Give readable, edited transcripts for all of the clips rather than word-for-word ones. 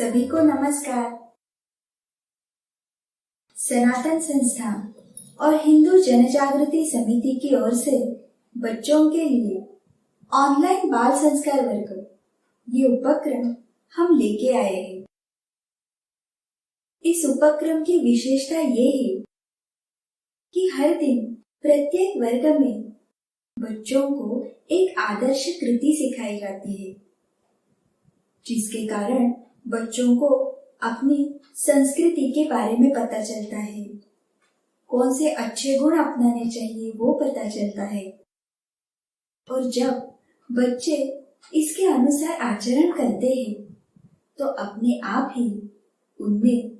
सभी को नमस्कार। सनातन संस्था और हिंदू जनजागृति समिति की ओर से बच्चों के लिए ऑनलाइन बाल संस्कार वर्ग ये उपक्रम हम लेके आए हैं। इस उपक्रम की विशेषता ये है कि हर दिन प्रत्येक वर्ग में बच्चों को एक आदर्श कृति सिखाई जाती है, जिसके कारण बच्चों को अपनी संस्कृति के बारे में पता चलता है, कौन से अच्छे गुण अपनाने चाहिए वो पता चलता है। और जब बच्चे इसके अनुसार आचरण करते हैं तो अपने आप ही उनमें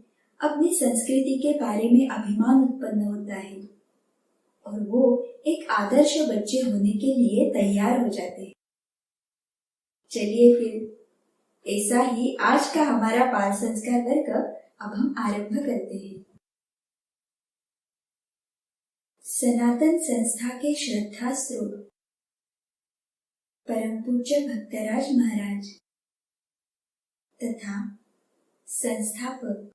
अपनी संस्कृति के बारे में अभिमान उत्पन्न होता है और वो एक आदर्श बच्चे होने के लिए तैयार हो जाते हैं। चलिए फिर ऐसा ही आज का हमारा बाल संस्कार वर्ग अब हम आरंभ करते हैं। सनातन संस्था के श्रद्धा स्रोत परम पूज्य भक्तराज महाराज तथा संस्थापक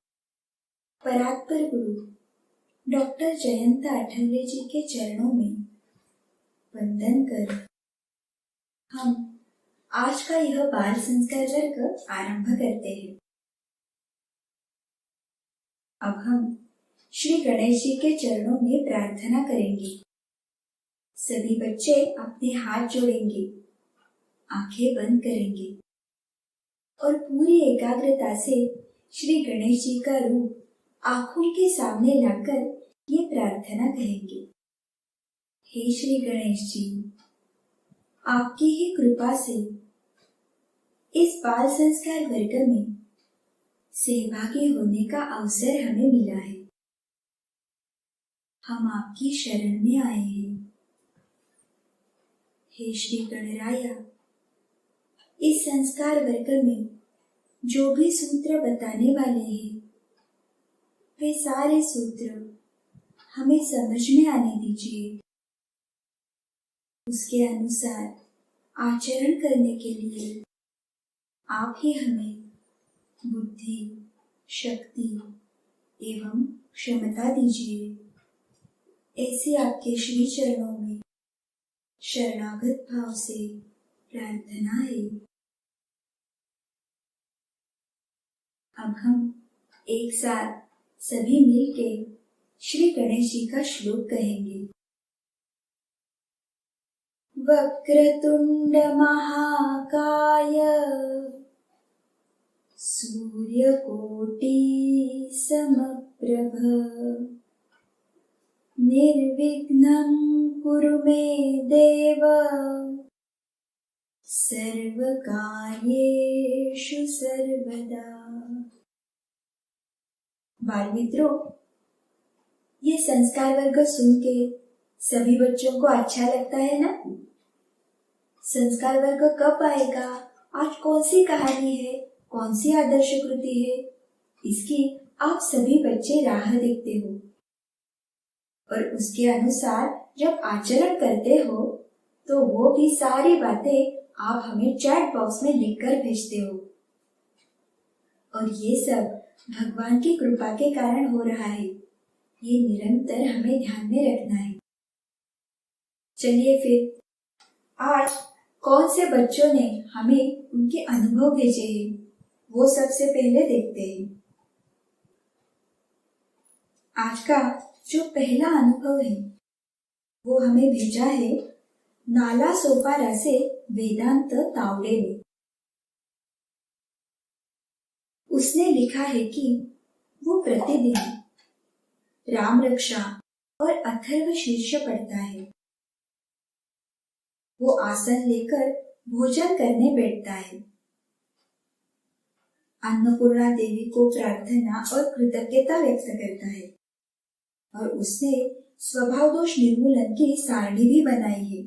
परात्पर गुरु डॉक्टर जयंत आठवले जी के चरणों में वंदन कर हम आज का यह बाल संस्कार वर्ग आरंभ करते हैं। अब हम श्री गणेश जी के चरणों में प्रार्थना करेंगे। सभी बच्चे अपने हाथ जोड़ेंगे, आंखें बंद करेंगे और पूरी एकाग्रता से श्री गणेश जी का रूप आंखों के सामने लाकर ये प्रार्थना करेंगे। हे श्री गणेश जी, आपकी ही कृपा से इस बाल संस्कार वर्ग में सहभागी होने का अवसर हमें मिला है। हम आपकी शरण में आए हैं। हे श्री गणराया, इस संस्कार वर्ग में जो भी सूत्र बताने वाले हैं वे सारे सूत्र हमें समझ में आने दीजिए। उसके अनुसार आचरण करने के लिए आप ही हमें बुद्धि, शक्ति एवं क्षमता दीजिए। ऐसे आपके श्री चरणों में शरणागत भाव से प्रार्थना है। अब हम एक साथ सभी मिलके श्री गणेश जी का श्लोक कहेंगे। वक्रतुंड महाकाय सूर्यकोटि समप्रभ निर्विघ्नं कुरु मे देव सर्वकार्येषु सर्वदा। बाल मित्रों, ये संस्कार वर्ग सुन के सभी बच्चों को अच्छा लगता है ना? संस्कार वर्ग कब आएगा, आज कौन सी कहानी है, कौन सी आदर्श कृति है, इसकी आप सभी बच्चे राह देखते हो और उसके अनुसार जब आचरण करते हो तो वो भी सारी बातें आप हमें चैट बॉक्स में लिखकर भेजते हो और ये सब भगवान की कृपा के कारण हो रहा है। ये निरंतर हमें ध्यान में रखना है। चलिए फिर आज कौन से बच्चों ने हमें उनके अनुभव भेजे हैं वो सबसे पहले देखते हैं। आज का जो पहला अनुभव है वो हमें भेजा है नाला सोपारा से वेदांत तावड़े ने। उसने लिखा है कि वो प्रतिदिन राम रक्षा और अथर्व शीर्ष पढ़ता है। वो आसन लेकर भोजन करने बैठता है। अन्नपूर्णा देवी को प्रार्थना और कृतज्ञता व्यक्त करता है और उसने स्वभाव दोष निर्मूलन की सारणी भी बनाई है।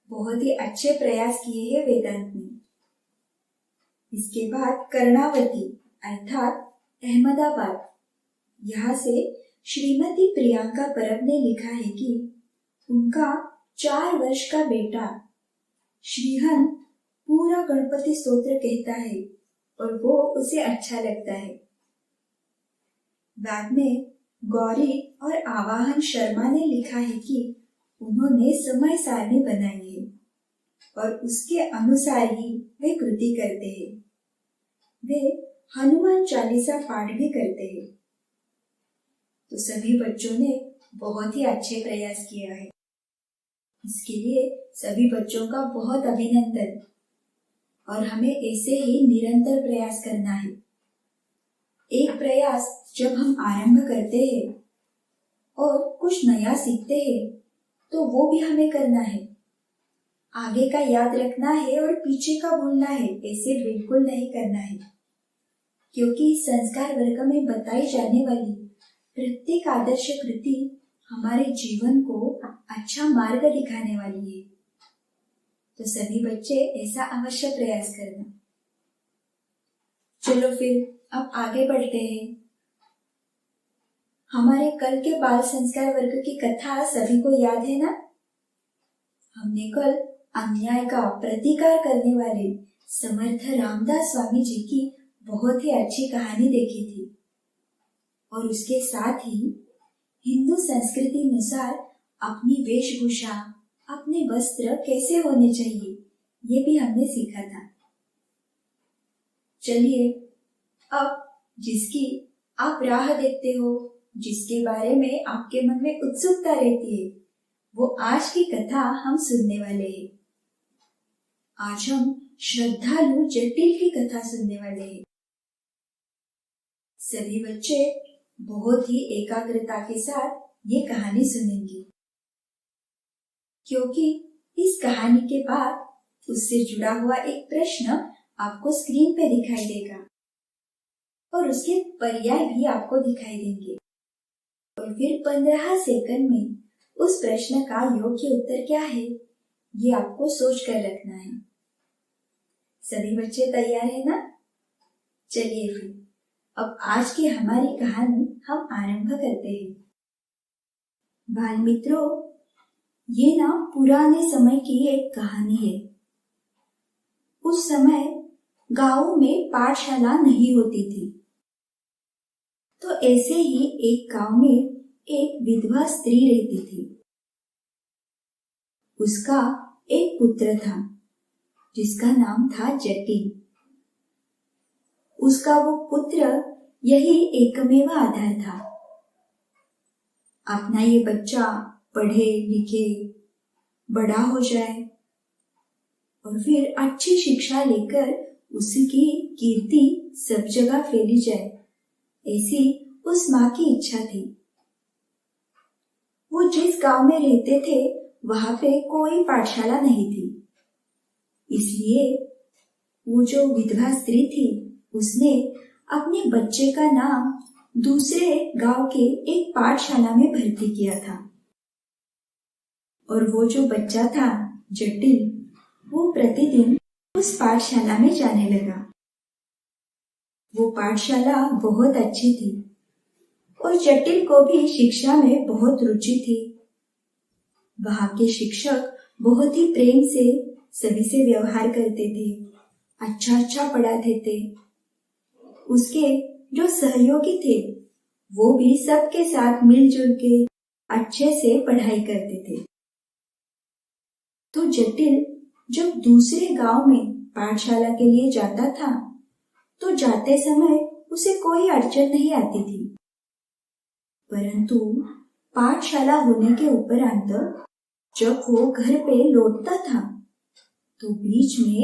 बहुत ही अच्छे प्रयास किए हैं वेदांत ने। इसके बाद कर्णावती अर्थात अहमदाबाद, यहाँ से श्रीमती प्रियंका परब ने लिखा है कि उनका 4 वर्ष का बेटा श्रीहन पूरा गणपति स्तोत्र कहता है और वो उसे अच्छा लगता है। बाद में गौरी और आवाहन शर्मा ने लिखा है कि उन्होंने समय सारणी बनाई है और उसके अनुसार ही वे कृति करते हैं। वे हनुमान चालीसा पाठ भी करते हैं। तो सभी बच्चों ने बहुत ही अच्छे प्रयास किया है। इसके लिए सभी बच्चों का बहुत अभिनंदन। और हमें ऐसे ही निरंतर प्रयास करना है। एक प्रयास जब हम आरंभ करते हैं और कुछ नया सीखते हैं तो वो भी हमें करना है। आगे का याद रखना है और पीछे का भूलना है, ऐसे बिल्कुल नहीं करना है। क्योंकि संस्कार वर्ग में बताई जाने वाली प्रत्येक आदर्श कृति हमारे जीवन को अच्छा मार्ग दिखाने वाली है। तो सभी बच्चे ऐसा अवश्य प्रयास करना। चलो फिर अब आगे बढ़ते हैं। हमारे कल के बाल संस्कार वर्ग की कथा सभी को याद है ना? हमने कल अन्याय का प्रतिकार करने वाले समर्थ रामदास स्वामी जी की बहुत ही अच्छी कहानी देखी थी और उसके साथ ही हिंदू संस्कृति अनुसार अपनी वेशभूषा, अपने वस्त्र कैसे होने चाहिए ये भी हमने सीखा था। चलिए अब जिसकी आप राह देखते हो, जिसके बारे में आपके मन में उत्सुकता रहती है, वो आज की कथा हम सुनने वाले हैं। आज हम श्रद्धालु जटिल की कथा सुनने वाले हैं। सभी बच्चे बहुत ही एकाग्रता के साथ ये कहानी सुनेंगे, क्योंकि इस कहानी के बाद उससे जुड़ा हुआ एक प्रश्न आपको स्क्रीन पे दिखाई देगा और उसके पर्याय भी आपको दिखाई देंगे और फिर 15 सेकंड में उस प्रश्न का योग्य उत्तर क्या है ये आपको सोच कर रखना है। सभी बच्चे तैयार है ना? चलिए फिर अब आज की हमारी कहानी हम आरंभ करते हैं। बाल मित्रों, ये ना पुराने समय की एक कहानी है। उस समय गांव में पाठशाला नहीं होती थी। तो ऐसे ही एक गांव में एक विधवा स्त्री रहती थी। उसका एक पुत्र था जिसका नाम था जटिल। उसका वो पुत्र यही एकमेव आधार था। अपना ये बच्चा पढ़े लिखे बड़ा हो जाए और फिर अच्छी शिक्षा लेकर उसकी कीर्ति सब जगह फैली जाए, ऐसी उस माँ की इच्छा थी। वो जिस गांव में रहते थे वहां पे कोई पाठशाला नहीं थी, इसलिए वो जो विधवा स्त्री थी उसने अपने बच्चे का नाम दूसरे गांव के एक पाठशाला में भर्ती किया था। और वो जो बच्चा था जटिल, वो प्रतिदिन उस पाठशाला में जाने लगा। वो पाठशाला बहुत अच्छी थी और जटिल को भी शिक्षा में बहुत रुचि थी। वहां के शिक्षक बहुत ही प्रेम से सभी से व्यवहार करते थे, अच्छा पढ़ाते थे। उसके जो सहयोगी थे वो भी सबके साथ मिलजुल के अच्छे से पढ़ाई करते थे। तो जटिल जब दूसरे गांव में पाठशाला के लिए जाता था तो जाते समय उसे कोई अड़चन नहीं आती थी, परंतु पाठशाला होने के उपरांत जब वो घर पे लौटता था तो बीच में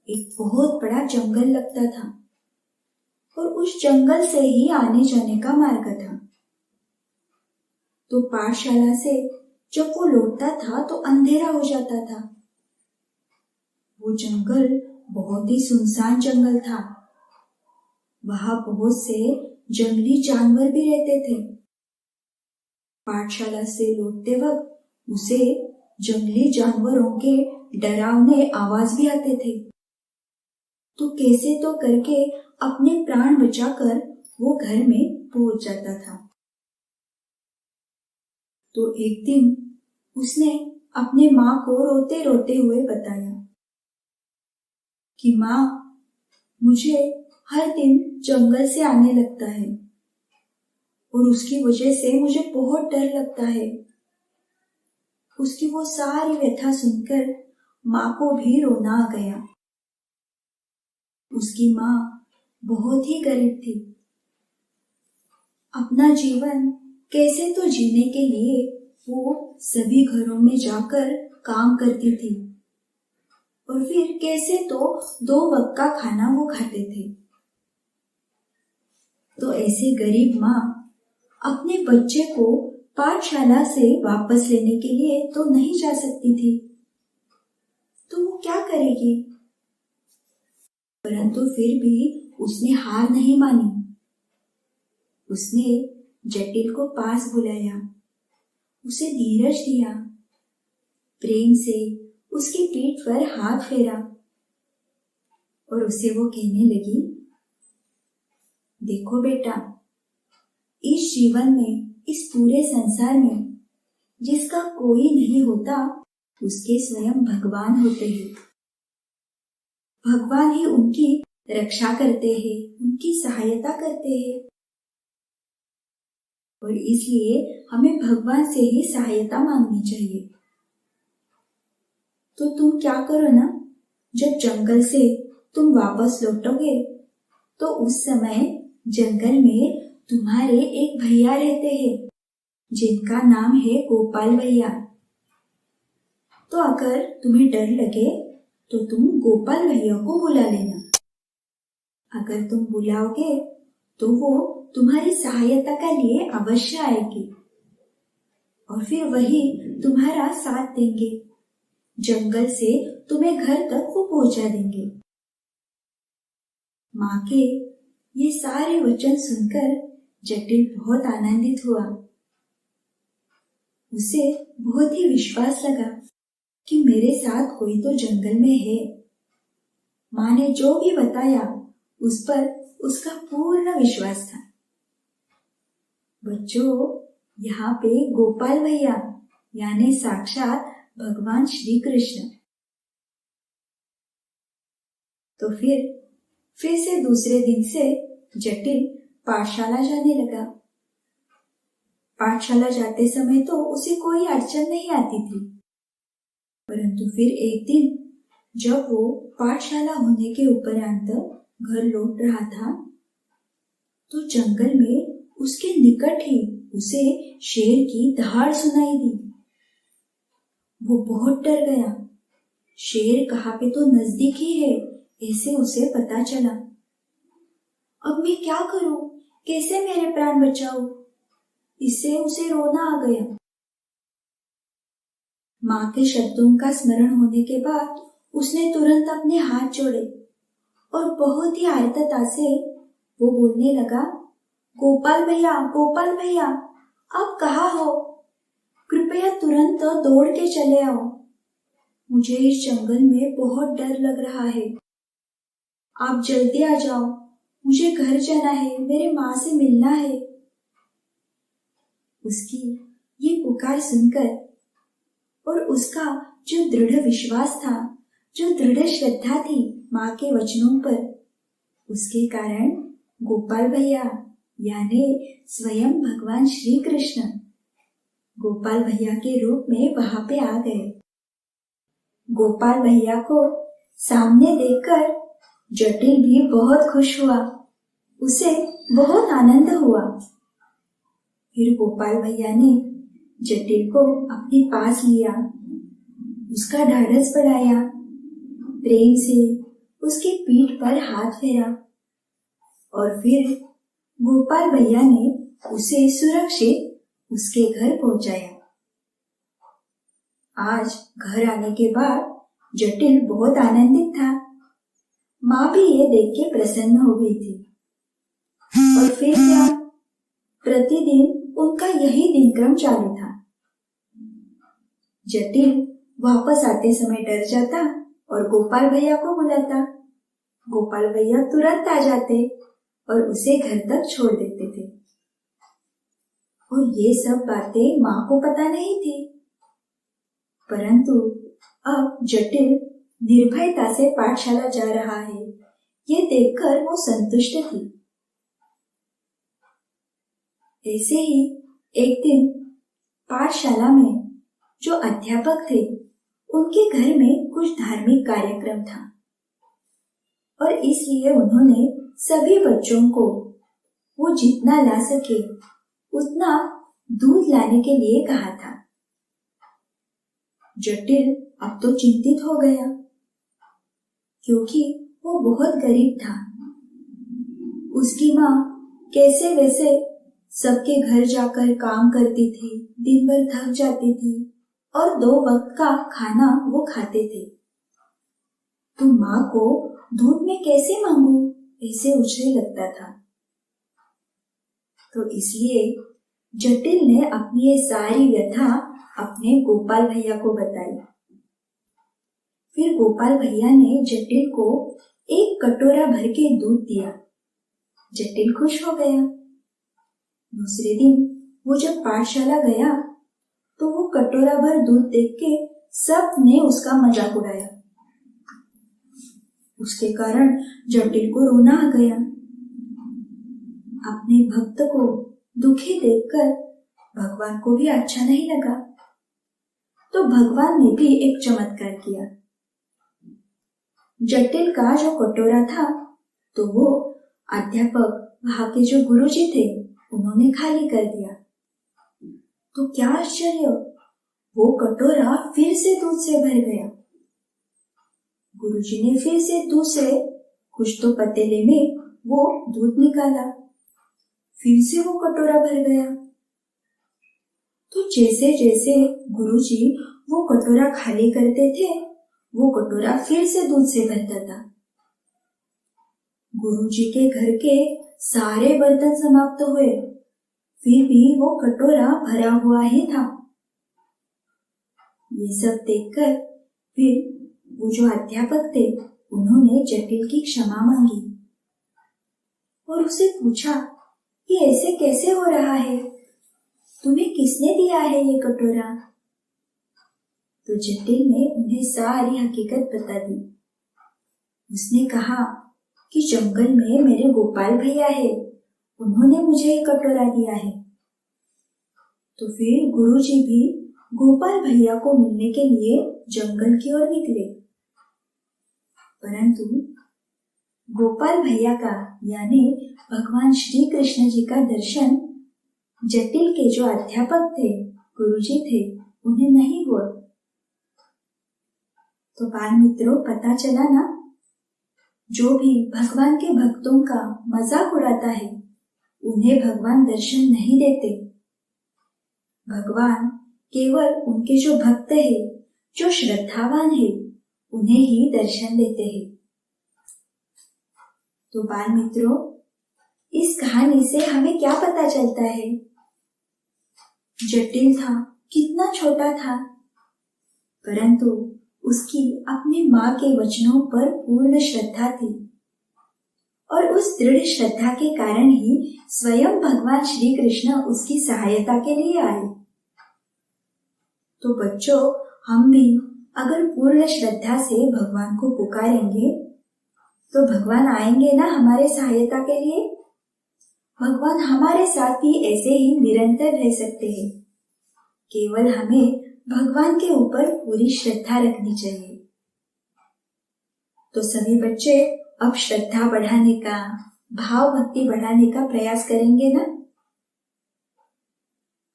एक बहुत बड़ा जंगल लगता था और उस जंगल से ही आने जाने का मार्ग था। तो पाठशाला से जब वो लौटता था तो अंधेरा हो जाता था। वो जंगल बहुत ही सुनसान जंगल था। वहां बहुत से जंगली जानवर भी रहते थे। पाठशाला से लौटते वक्त उसे जंगली जानवरों के डरावने आवाज भी आते थे। तो कैसे तो करके अपने प्राण बचाकर वो घर में पहुंच जाता था। तो एक दिन उसने अपने माँ को रोते रोते हुए बताया कि माँ, मुझे हर दिन जंगल से आने लगता है और उसकी वजह से मुझे बहुत डर लगता है। उसकी वो सारी व्यथा सुनकर माँ को भी रोना आ गया। उसकी माँ बहुत ही गरीब थी। अपना जीवन कैसे तो जीने के लिए वो सभी घरों में जाकर काम करती थी और फिर कैसे तो 2 वक्त का खाना वो खाते थे। तो ऐसे गरीब माँ अपने बच्चे को पाठशाला से वापस लेने के लिए तो नहीं जा सकती थी, तो वो क्या करेगी? परंतु फिर भी उसने हार नहीं मानी। उसने जटिल को पास बुलाया, उसे धीरज दिया, प्रेम से उसकी पीठ पर हाथ फेरा और उसे वो कहने लगी, देखो बेटा, इस जीवन में, इस पूरे संसार में जिसका कोई नहीं होता, उसके स्वयं भगवान होते हैं। भगवान ही उनकी रक्षा करते हैं, उनकी सहायता करते हैं और इसलिए हमें भगवान से ही सहायता मांगनी चाहिए। तो तुम क्या करो ना, जब जंगल से तुम वापस लौटोगे तो उस समय जंगल में तुम्हारे एक भैया रहते हैं जिनका नाम है गोपाल भैया। तो अगर तुम्हें डर लगे तो तुम गोपाल भैया को बुला लेना। अगर तुम बुलाओगे तो वो तुम्हारी सहायता के लिए अवश्य आएगी और फिर वही तुम्हारा साथ देंगे। जंगल से तुम्हें घर तक वो पहुंचा देंगे। माँ के ये सारे वचन सुनकर जटिल बहुत आनंदित हुआ। उसे बहुत ही विश्वास लगा कि मेरे साथ कोई तो जंगल में है। माँ ने जो भी बताया उस पर उसका पूर्ण विश्वास था। बच्चों, यहाँ पे गोपाल भैया यानी साक्षात भगवान श्री कृष्ण। तो फिर से दूसरे दिन से जटिल पाठशाला जाने लगा। पाठशाला जाते समय तो उसे कोई अड़चन नहीं आती थी, परंतु फिर एक दिन जब वो पाठशाला होने के उपरांत घर लौट रहा था तो जंगल में उसके निकट ही उसे शेर की दहाड़ सुनाई दी। वो बहुत डर गया। शेर कहाँ पे तो नजदीक ही है, ऐसे उसे पता चला। अब मैं क्या करूं? कैसे मेरे प्राण बचाऊं? इससे उसे रोना आ गया। माँ के शब्दों का स्मरण होने के बाद उसने तुरंत अपने हाथ जोड़े और बहुत ही आर्तता से वो बोलने लगा, गोपाल भैया, गोपाल भैया, आप कहाँ हो? कृपया तुरंत दौड़ के चले आओ। मुझे इस जंगल में बहुत डर लग रहा है। आप जल्दी आ जाओ, मुझे घर जाना है, मेरे माँ से मिलना है। उसकी ये पुकार सुनकर और उसका जो दृढ़ विश्वास था, जो दृढ़ श्रद्धा थी माँ के वचनों पर, उसके कारण गोपाल भैया यानी स्वयं भगवान श्री कृष्ण गोपाल भैया के रूप में वहां पे आ गए। गोपाल भैया को सामने देखकर जटिल भी बहुत खुश हुआ। उसे बहुत आनंद हुआ। फिर गोपाल भैया ने जटिल को अपने पास लिया, उसका ढाढ़स बढ़ाया, प्रेम से उसकी पीठ पर हाथ फेरा और फिर गोपाल भैया ने उसे सुरक्षित उसके घर पहुंचाया। आज घर आने के बाद जटिल बहुत आनंदित था। माँ भी ये देख के प्रसन्न हो गई थी। और फिर क्या, प्रतिदिन उनका यही दिनक्रम चालू था। जटिल वापस आते समय डर जाता और गोपाल भैया को बुलाता। गोपाल भैया तुरंत आ जाते और उसे घर तक छोड़ देते थे। और ये सब बातें माँ को पता नहीं थी, परंतु अब जटिल निर्भयता से पाठशाला जा रहा है, ये देखकर वो संतुष्ट थी। ऐसे ही एक दिन पाठशाला में जो अध्यापक थे उनके घर में कुछ धार्मिक कार्यक्रम था और इसलिए उन्होंने सभी बच्चों को वो जितना ला सके उतना दूध लाने के लिए कहा था। जटिल अब तो चिंतित हो गया क्योंकि वो बहुत गरीब था। उसकी माँ कैसे वैसे सबके घर जाकर काम करती थी, दिन भर थक जाती थी और 2 वक्त का खाना वो खाते थे। तो माँ को दूध में कैसे मांगू, ऐसे उछले लगता था। तो इसलिए जटिल ने अपनी ये सारी व्यथा अपने गोपाल भैया को बताई। फिर गोपाल भैया ने जटिल को एक कटोरा भर के दूध दिया। जटिल खुश हो गया। दूसरे दिन वो जब पाठशाला गया तो वो कटोरा भर दूध देख के सब ने उसका मजाक उड़ाया। उसके कारण जटिल को रोना आ गया। अपने भक्त को दुखी देखकर भगवान को भी अच्छा नहीं लगा। तो भगवान ने भी एक चमत्कार किया। जटिल का जो कटोरा था तो वो अध्यापक, वहां के जो गुरुजी थे, उन्होंने खाली कर दिया। तो क्या आश्चर्य, वो कटोरा फिर से दूध से भर गया। गुरुजी ने फिर से दूसरे कुछ तो पतीले में वो दूध निकाला। फिर से वो कटोरा भर गया। तो जैसे जैसे गुरुजी वो कटोरा खाली करते थे वो कटोरा फिर से दूध से भरता था। गुरुजी के घर के सारे बर्तन समाप्त हुए, फिर भी वो कटोरा भरा हुआ ही था। ये सब देखकर फिर वो जो अध्यापक थे उन्होंने जटिल की क्षमा मांगी और उसे पूछा कि ऐसे कैसे हो रहा है, तुम्हें किसने दिया है ये कटोरा। तो जटिल ने उन्हें सारी हकीकत बता दी। उसने कहा कि जंगल में मेरे गोपाल भैया है, उन्होंने मुझे ये कटोरा दिया है। तो फिर गुरुजी भी गोपाल भैया को मिलने के लिए जंगल की ओर निकले, परंतु गोपाल भैया का यानी भगवान श्री कृष्ण जी का दर्शन जटिल के जो अध्यापक थे, गुरुजी थे, उन्हें नहीं हुआ। तो बाल मित्रों, पता चला ना, जो भी भगवान के भक्तों का मजाक उड़ाता है उन्हें भगवान दर्शन नहीं देते। भगवान केवल उनके जो भक्त है, जो श्रद्धावान है, उन्हें ही दर्शन देते हैं। तो बाल मित्रों, इस कहानी से हमें क्या पता चलता है? जटिल था, कितना छोटा था, परंतु उसकी अपनी माँ के वचनों पर पूर्ण श्रद्धा थी और उस दृढ़ श्रद्धा के कारण ही स्वयं भगवान श्री कृष्ण उसकी सहायता के लिए आए। तो बच्चों, हम भी अगर पूर्ण श्रद्धा से भगवान को पुकारेंगे तो भगवान आएंगे ना हमारे सहायता के लिए। भगवान हमारे साथ भी ऐसे ही निरंतर रह सकते हैं। केवल हमें भगवान के ऊपर पूरी श्रद्धा रखनी चाहिए। तो सभी बच्चे अब श्रद्धा बढ़ाने का, भाव भक्ति बढ़ाने का प्रयास करेंगे ना।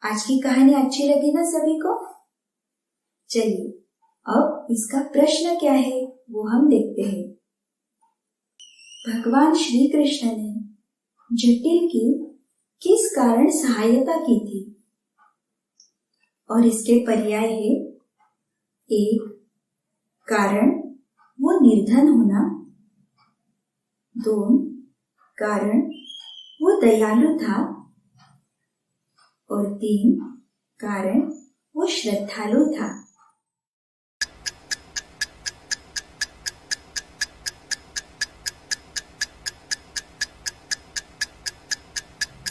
आज की कहानी अच्छी लगी ना सभी को? चलिए अब इसका प्रश्न क्या है वो हम देखते हैं। भगवान श्री कृष्ण ने जटिल की किस कारण सहायता की थी? और इसके पर्याय है, 1 कारण वो निर्धन होना, 2 कारण वो दयालु था और 3 कारण वो श्रद्धालु था।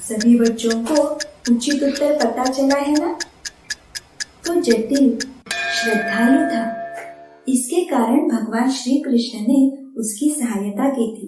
सभी बच्चों को उचित उत्तर पता चला है ना? तो जटिल श्रद्धालु था, इसके कारण भगवान श्री कृष्ण ने उसकी सहायता की थी।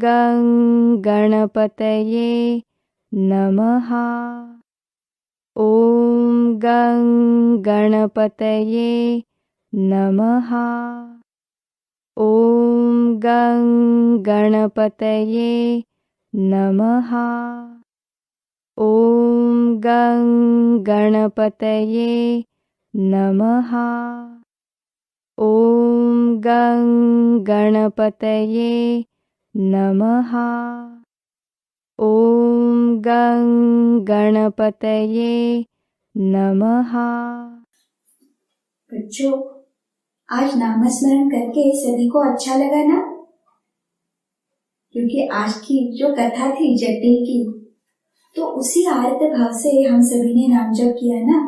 गं गणपतये नमः। ॐ गं गणपतये नमः। ॐ गं गणपतये नमः। ॐ गं गणपतये नमः। ॐ गं गणपतये नमः। ॐ गं गणपतये नमः। बच्चों, आज नामस्मरण करके सभी को अच्छा लगा ना? क्योंकि आज की जो कथा थी जटिल की, तो उसी आर्त भाव से हम सभी ने नाम जप किया ना।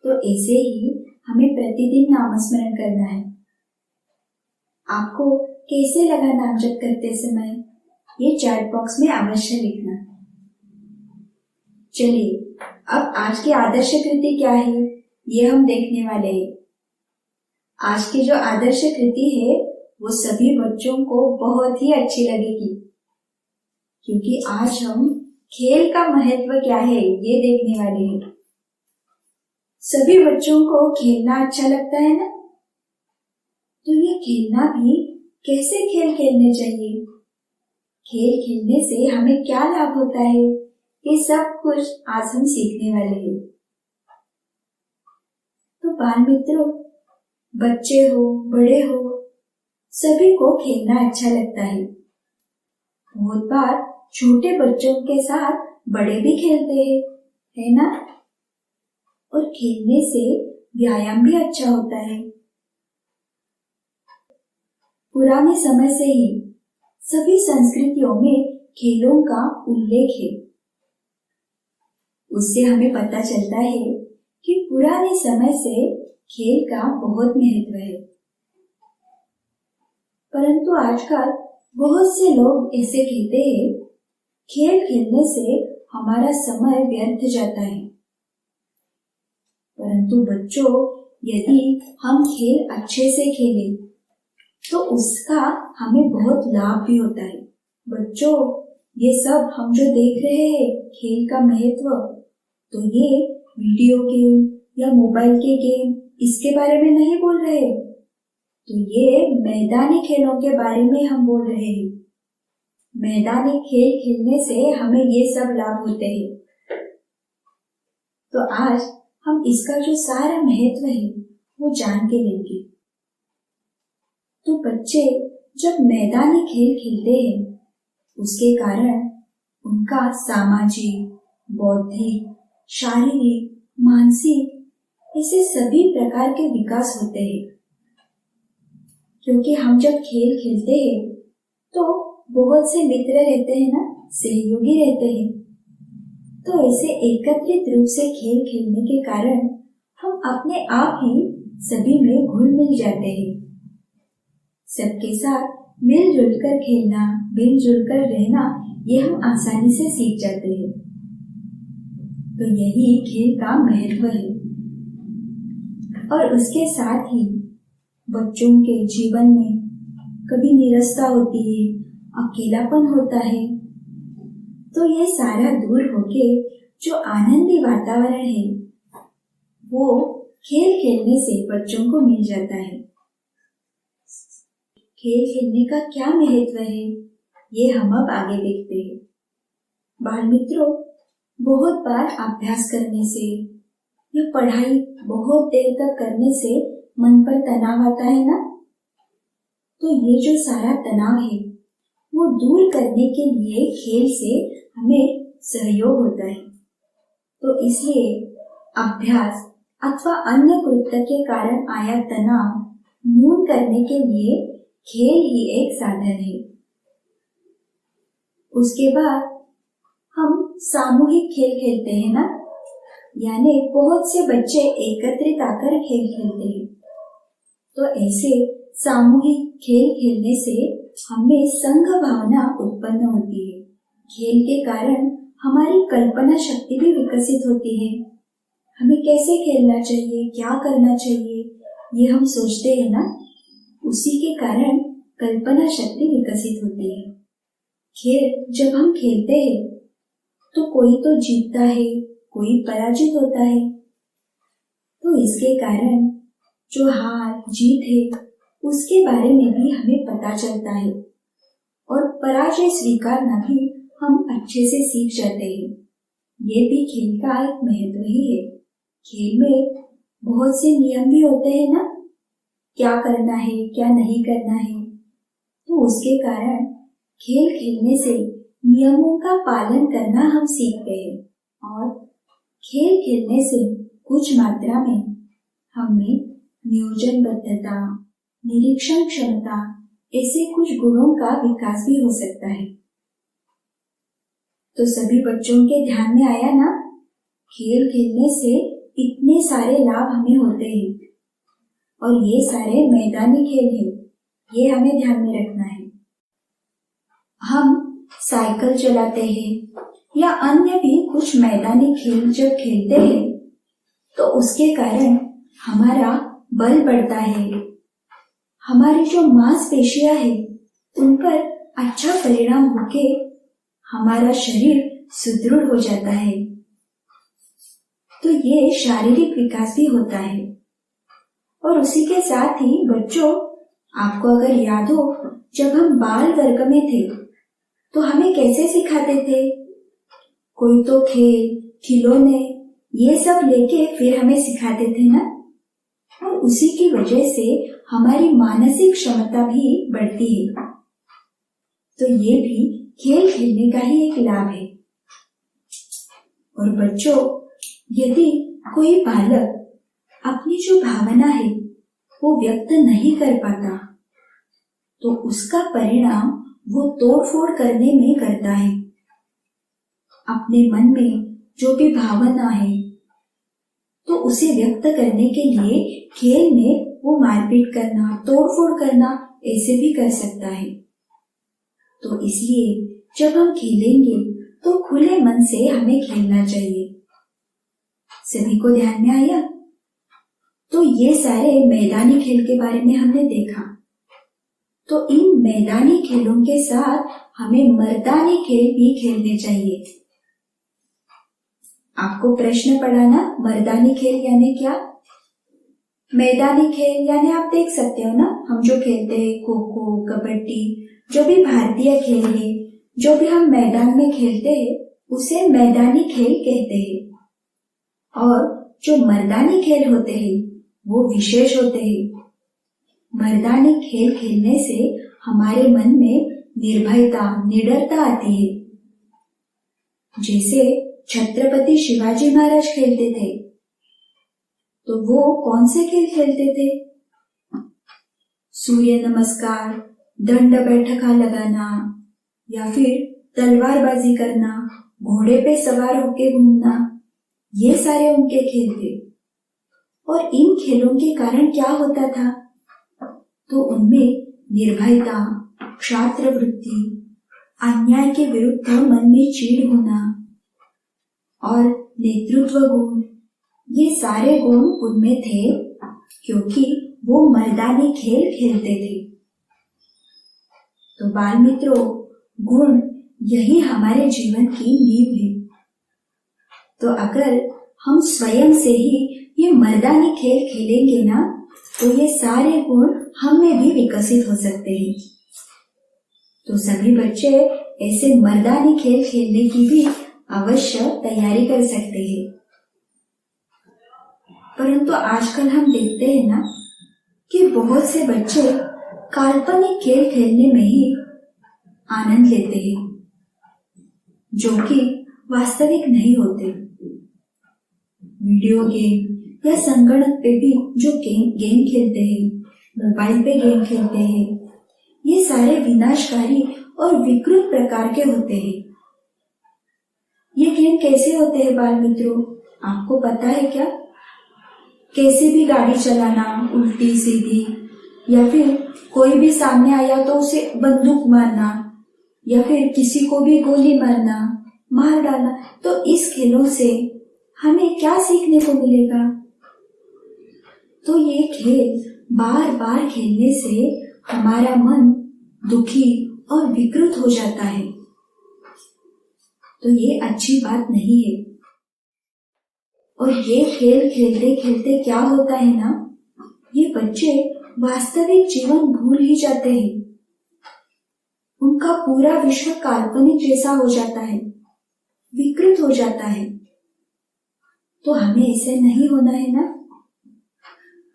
तो ऐसे ही हमें प्रतिदिन नामस्मरण करना है। आपको कैसे लगा नाम जप करते समय, ये चैट बॉक्स में अवश्य लिखना। चलिए, अब आज की आदर्श कृति क्या है, ये हम देखने वाले हैं। आज की जो आदर्श कृति है वो सभी बच्चों को बहुत ही अच्छी लगेगी, क्योंकि आज हम खेल का महत्व क्या है ये देखने वाले हैं। सभी बच्चों को खेलना अच्छा लगता है ना? तो ये खेलना भी कैसे खेल खेलने चाहिए, खेल खेलने से हमें क्या लाभ होता है, ये सब कुछ आज हम सीखने वाले हैं। तो बाल मित्रों, बच्चे हो बड़े हो, सभी को खेलना अच्छा लगता है। बहुत बार छोटे बच्चों के साथ बड़े भी खेलते हैं, है ना? और खेलने से व्यायाम भी अच्छा होता है। पुराने समय से ही सभी संस्कृतियों में खेलों का उल्लेख है। उससे हमें पता चलता है कि पुराने समय से खेल का बहुत महत्व है। परंतु आजकल बहुत से लोग ऐसे कहते हैं, खेल खेलने से हमारा समय व्यर्थ जाता है। परंतु बच्चों, यदि हम खेल अच्छे से खेलें तो उसका हमें बहुत लाभ भी होता है। बच्चों, ये सब हम जो देख रहे हैं खेल का महत्व, तो ये वीडियो गेम या मोबाइल के गेम इसके बारे में नहीं बोल रहे, तो ये मैदानी खेलों के बारे में हम बोल रहे हैं। मैदानी खेल खेलने से हमें ये सब लाभ होते हैं। तो आज हम इसका जो सारा महत्व है वो जान के लेंगे। तो बच्चे जब मैदानी खेल खेलते हैं, उसके कारण उनका सामाजिक, बौद्धिक, शारीरिक, मानसिक ऐसे सभी प्रकार के विकास होते हैं। क्योंकि हम जब खेल खेलते हैं तो बहुत से मित्र रहते हैं ना, सहयोगी रहते हैं। तो ऐसे एकत्रित रूप से खेल खेलने के कारण हम अपने आप ही सभी में घुल मिल जाते हैं। सबके साथ मिलजुल कर खेलना, मिलजुल कर रहना, ये हम आसानी से सीख जाते हैं। तो यही खेल का महत्व है। और उसके साथ ही बच्चों के जीवन में कभी निराशा होती है, अकेलापन होता है, तो ये सारा दूर होके जो आनंदी वातावरण है वो खेल खेलने से बच्चों को मिल जाता है। खेल खेलने का क्या महत्व है ये हम अब आगे देखते हैं। बाल मित्रों, बहुत बार अभ्यास करने से या पढ़ाई बहुत देर तक करने से मन पर तनाव आता है ना, तो ये जो सारा तनाव है वो दूर करने के लिए खेल से हमें सहयोग होता है। तो इसलिए अभ्यास अथवा अन्य कृत्य के कारण आया तनाव न्यून करने के लिए खेल ही एक साधन है। उसके बाद हम सामूहिक खेल खेलते हैं ना, यानी बहुत से बच्चे एकत्रित आकर खेल खेलते हैं। तो ऐसे सामूहिक खेल खेलने से हमें संघ भावना उत्पन्न होती है। खेल के कारण हमारी कल्पना शक्ति भी विकसित होती है। हमें कैसे खेलना चाहिए, क्या करना चाहिए, ये हम सोचते हैं ना, उसी के कारण कल्पना शक्ति विकसित होती है। खेल जब हम खेलते हैं तो कोई तो जीतता है, कोई पराजित होता है। तो इसके कारण जो हार जीत है उसके बारे में भी हमें पता चलता है और पराजय स्वीकारना भी हम अच्छे से सीख जाते हैं। ये भी खेल का एक महत्व ही है। खेल में बहुत से नियम भी होते हैं ना, क्या करना है क्या नहीं करना है। तो उसके कारण खेल खेलने से नियमों का पालन करना हम सीखते हैं और खेल खेलने से कुछ मात्रा में हमें नियोजनबद्धता, निरीक्षण क्षमता ऐसे कुछ गुणों का विकास भी हो सकता है। तो सभी बच्चों के ध्यान में आया ना, खेल खेलने से इतने सारे लाभ हमें होते हैं और ये सारे मैदानी खेल हैं, ये हमें ध्यान में रखना है। हम साइकिल चलाते हैं या अन्य भी कुछ मैदानी खेल जब खेलते हैं तो उसके कारण हमारा बल बढ़ता है, हमारी जो मांसपेशियां हैं उन पर अच्छा परिणाम होके हमारा शरीर सुदृढ़ हो जाता है। तो ये शारीरिक विकास भी होता है। और उसी के साथ ही बच्चों, आपको अगर याद हो, जब हम बाल वर्ग में थे तो हमें कैसे सिखाते थे? कोई तो खेल, खिलौने ये सब लेके फिर हमें सिखाते थे ना। और उसी की वजह से हमारी मानसिक क्षमता भी बढ़ती है। तो ये भी खेल खेलने का ही एक लाभ है। और बच्चों, यदि कोई बालक अपनी जो भावना है वो व्यक्त नहीं कर पाता तो उसका परिणाम वो तोड़फोड़ करने में करता है। अपने मन में जो भी भावना है तो उसे व्यक्त करने के लिए खेल में वो मारपीट करना, तोड़फोड़ करना ऐसे भी कर सकता है। तो इसलिए जब हम खेलेंगे तो खुले मन से हमें खेलना चाहिए। सभी को ध्यान में आया? तो ये सारे मैदानी खेल के बारे में हमने देखा। तो इन मैदानी खेलों के साथ हमें मर्दानी खेल भी खेलने चाहिए। आपको प्रश्न पड़ा ना, मर्दानी खेल यानी क्या? मैदानी खेल यानी आप देख सकते हो ना, हम जो खेलते हैं खो खो, कबड्डी, जो भी भारतीय खेल है, जो भी हम मैदान में खेलते हैं उसे मैदानी खेल कहते हैं। और जो मर्दानी खेल होते हैं वो विशेष होते हैं। मर्दानी खेल खेलने से हमारे मन में निर्भयता, निडरता आती है। जैसे छत्रपति शिवाजी महाराज खेलते थे तो वो कौन से खेल खेलते थे? सूर्य नमस्कार, दंड बैठका लगाना या फिर तलवारबाजी करना, घोड़े पे सवार होके घूमना, ये सारे उनके खेल थे। और इन खेलों के कारण क्या होता था? तो उनमें निर्भयता, क्षात्र वृत्ति, अन्याय के विरुद्ध मन में चीड़ होना और नेतृत्व गुण, ये सारे गुण उनमें थे क्योंकि वो मर्दानी खेल खेलते थे। तो बाल मित्रों, गुण यही हमारे जीवन की नींव है। तो अगर हम स्वयं से ही ये मर्दानी खेल खेलेंगे ना तो ये सारे गुण हम में भी विकसित हो सकते हैं। तो सभी बच्चे ऐसे मर्दानी खेल खेलने की भी अवश्य तैयारी कर सकते हैं। परंतु आजकल हम देखते हैं ना कि बहुत से बच्चे काल्पनिक खेल खेलने में ही आनंद लेते हैं जो कि वास्तविक नहीं होते। वीडियो गेम या संगणक पे भी जो गेम खेलते हैं, मोबाइल पे गेम खेलते हैं, ये सारे विनाशकारी और विकृत प्रकार के होते हैं। ये गेम कैसे होते हैं बाल मित्रों, आपको पता है क्या? कैसे भी गाड़ी चलाना उल्टी सीधी, या फिर कोई भी सामने आया तो उसे बंदूक मारना, या फिर किसी को भी गोली मारना, मार डालना। तो इस खेलों से हमें क्या सीखने को मिलेगा? तो ये खेल बार बार खेलने से हमारा मन दुखी और विकृत हो जाता है तो ये अच्छी बात नहीं है। और ये खेल खेलते खेलते क्या होता है ना, ये बच्चे वास्तविक जीवन भूल ही जाते हैं। उनका पूरा विश्व काल्पनिक जैसा हो जाता है, विकृत हो जाता है। तो हमें ऐसे नहीं होना है ना,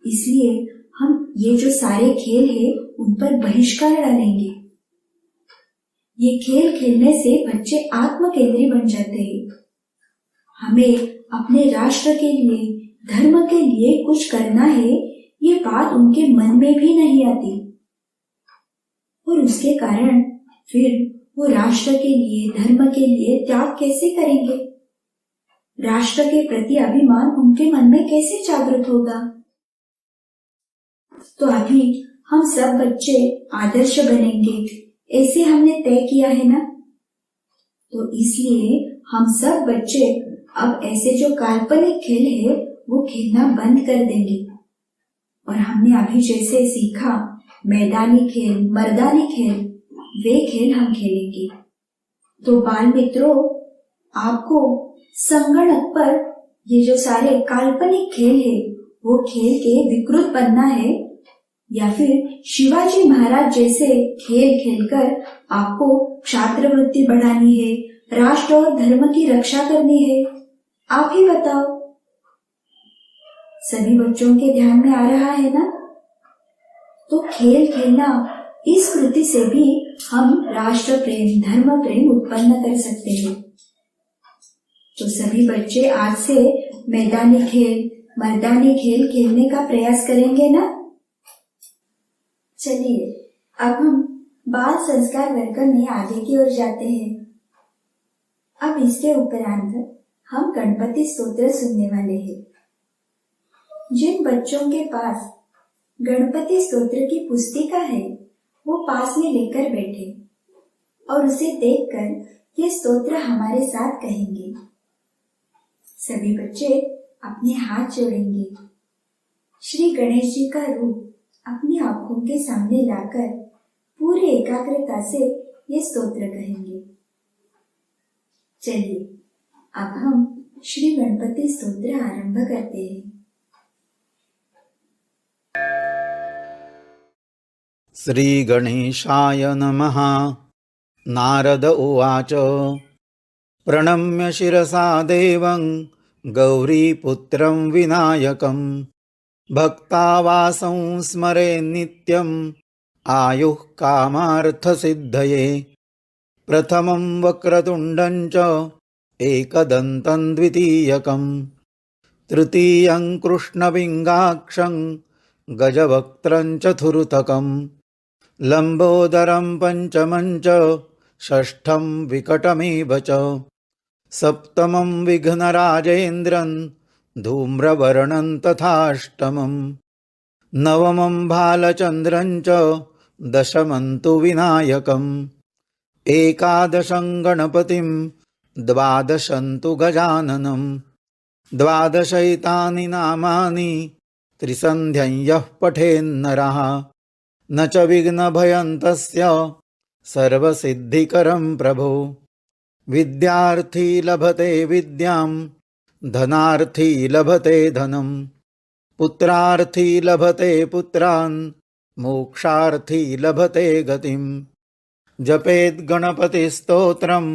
इसलिए हम ये जो सारे खेल है उन पर बहिष्कार डालेंगे। ये खेल खेलने से बच्चे आत्म केंद्री बन जाते हैं। हमें अपने राष्ट्र के लिए, धर्म के लिए कुछ करना है, ये बात उनके मन में भी नहीं आती। और उसके कारण फिर वो राष्ट्र के लिए, धर्म के लिए त्याग कैसे करेंगे? राष्ट्र के प्रति अभिमान उनके मन में कैसे जागृत होगा? तो अभी हम सब बच्चे आदर्श बनेंगे, ऐसे हमने तय किया है ना। तो इसलिए हम सब बच्चे अब ऐसे जो काल्पनिक खेल है वो खेलना बंद कर देंगे। और हमने अभी जैसे सीखा मैदानी खेल, मर्दानी खेल, वे खेल हम खेलेंगे। तो बाल मित्रों, आपको संगणक पर ये जो सारे काल्पनिक खेल है वो खेल के विकृत बनना है, या फिर शिवाजी महाराज जैसे खेल खेलकर आपको छात्रवृत्ति बढ़ानी है, राष्ट्र और धर्म की रक्षा करनी है? आप ही बताओ। सभी बच्चों के ध्यान में आ रहा है ना? तो खेल खेलना, इस कृति से भी हम राष्ट्र प्रेम, धर्म प्रेम उत्पन्न कर सकते हैं। तो सभी बच्चे आज से मैदानी खेल, मर्दानी खेल खेलने का प्रयास करेंगे ना? चलिए अब हम बाल संस्कार वर्ग में आगे की ओर जाते हैं। अब इसके उपरांत हम गणपति स्तोत्र सुनने वाले हैं। जिन बच्चों के पास गणपति स्तोत्र की पुस्तिका है वो पास में लेकर बैठे और उसे देखकर ये स्तोत्र हमारे साथ कहेंगे। सभी बच्चे अपने हाथ जोड़ेंगे। श्री गणेश जी का रूप अपनी आंखों के सामने लाकर पूरी एकाग्रता से ये स्तोत्र कहेंगे। चलिए अब हम श्री गणपति स्तोत्र आरंभ करते हैं। श्री गणेशाय नमः। नारद उवाच प्रणम्य शिरसा देवं गौरीपुत्रं विनायकं भक्तावासं स्मरे नित्यं आयुः कामार्थसिद्धये। प्रथमं वक्रतुण्डं च एकदन्तं द्वितीयकं तृतीयं कृष्णविङ्गाक्षं गजवक्त्रं चतुर्थकं लम्बोदरं पंचमं च षष्ठं विकटमेव च सप्तमं विघ्नराजेन्द्रं धूम्रवर्णं तथाष्टमं नवमं भालचन्द्रं च दशमं तु विनायकम् एकादशं गणपतिं द्वादशं तु गजाननं द्वादशैतानि नामानि त्रिसन्ध्यं यः पठेन्नरः न च विघ्नभयं तस्य सर्वसिद्धिकरं प्रभो। विद्यार्थी लभते विद्यां धनार्थी लभते धनं पुत्रार्थी लभते पुत्रान् मोक्षार्थी लभते गतिं। जपेत् गणपतिस्तोत्रं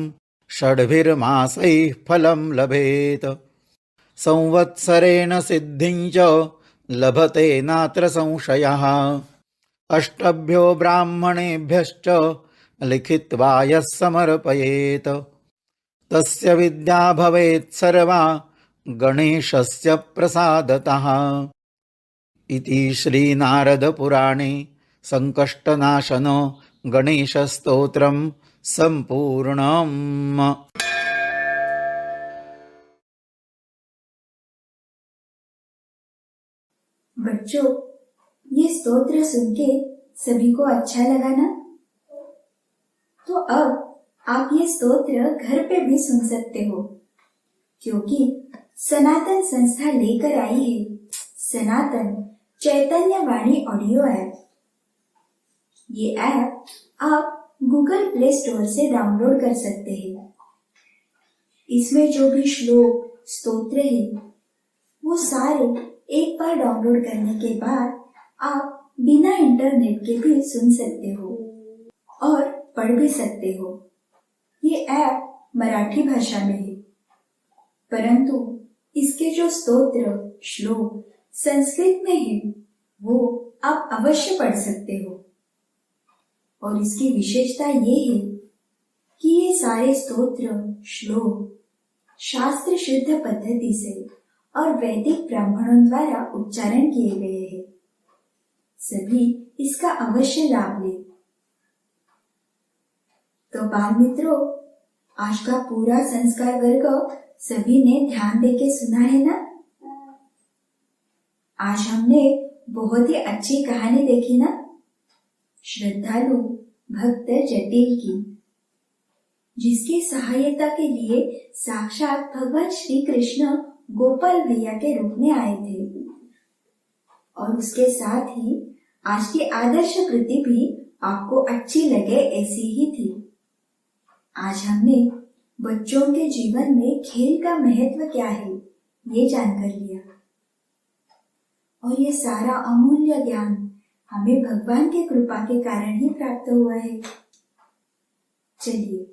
षड्भिर्मासैः फलं लभेत संवत्सरेण सिद्धिं च लभते नात्र संशयः। अष्टभ्यो ब्राह्मणेभ्यश्च लिखित्वा यः समर्पयेत् तस्य विद्या भवेत् सर्वा गणेशस्य प्रसादतः। इति श्रीनारदपुराणे संकष्टनाशनो गणेशस्तोत्रं संपूर्णम्। बच्चों, ये स्तोत्र सुन के सभी को अच्छा लगा ना? तो अब आप ये स्तोत्र घर पे भी सुन सकते हो, क्योंकि सनातन संस्था लेकर आई है सनातन चैतन्य वाणी ऑडियो ऐप। ये ऐप आप गूगल प्ले स्टोर से डाउनलोड कर सकते हैं। इसमें जो भी श्लोक स्तोत्र है वो सारे एक बार डाउनलोड करने के बाद आप बिना इंटरनेट के भी सुन सकते हो और पढ़ भी सकते हो। ये ऐप मराठी भाषा में है, परंतु इसके जो स्तोत्र श्लोक संस्कृत में है वो आप अवश्य पढ़ सकते हो। और इसकी विशेषता ये है कि ये सारे स्तोत्र श्लोक शास्त्र शुद्ध पद्धति से और वैदिक ब्राह्मणों द्वारा उच्चारण किए गए हैं। सभी इसका अवश्य लाभ लें। तो बाल मित्रों, आज का पूरा संस्कार वर्ग सभी ने ध्यान देके सुना है ना? आज हमने बहुत ही अच्छी कहानी देखी ना, श्रद्धालु भक्त जटिल की, जिसकी सहायता के लिए साक्षात भगवान श्री कृष्ण गोपाल भैया के रूप में आए थे। और उसके साथ ही आज की आदर्श कृति भी आपको अच्छी लगे ऐसी ही थी। आज हमने बच्चों के जीवन में खेल का महत्व क्या है ये जानकर लिया, और ये सारा अमूल्य ज्ञान हमें भगवान की कृपा के कारण ही प्राप्त हुआ है। चलिए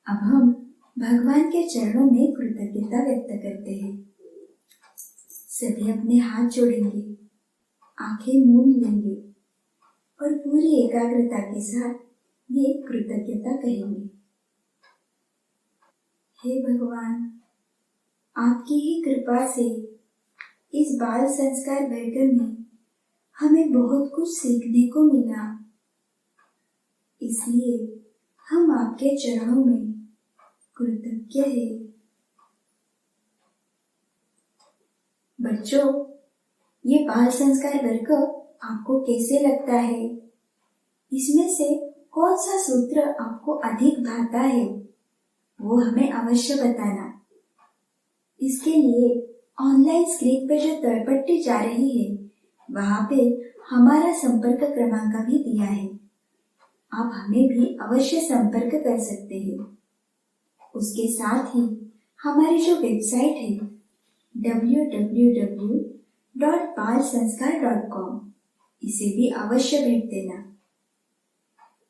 अब हम भगवान के चरणों में कृतज्ञता व्यक्त करते हैं। सभी अपने हाथ जोड़ेंगे, आंखें मूंद लेंगे और पूरी एकाग्रता के साथ ये कृतज्ञता कहेंगे। हे भगवान, आपकी ही कृपा से इस बाल संस्कार वर्ग में हमें बहुत कुछ सीखने को मिला, इसलिए हम आपके चरणों में कृतज्ञ हैं। बच्चों, ये बाल संस्कार वर्ग आपको कैसे लगता है? इसमें से कौन सा सूत्र आपको अधिक भाता है वो हमें अवश्य बताना। इसके लिए ऑनलाइन स्क्रीन पे जो तलपट्टी जा रही है वहां पे हमारा संपर्क क्रमांक भी दिया है, आप हमें भी अवश्य संपर्क कर सकते हैं। उसके साथ ही हमारी जो वेबसाइट है www.balsanskar.com, इसे भी अवश्य भेज देना।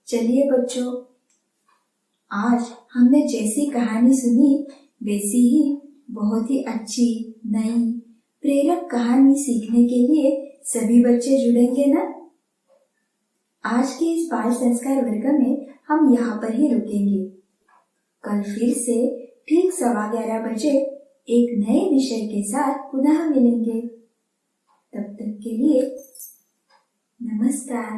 चलिए बच्चों, आज हमने जैसी कहानी सुनी वैसी ही बहुत ही अच्छी नई प्रेरक कहानी सीखने के लिए सभी बच्चे जुड़ेंगे ना? आज के इस बाल संस्कार वर्ग में हम यहाँ पर ही रुकेंगे। कल फिर से ठीक 11:15 बजे एक नए विषय के साथ पुनः मिलेंगे। तब तक के लिए नमस्कार।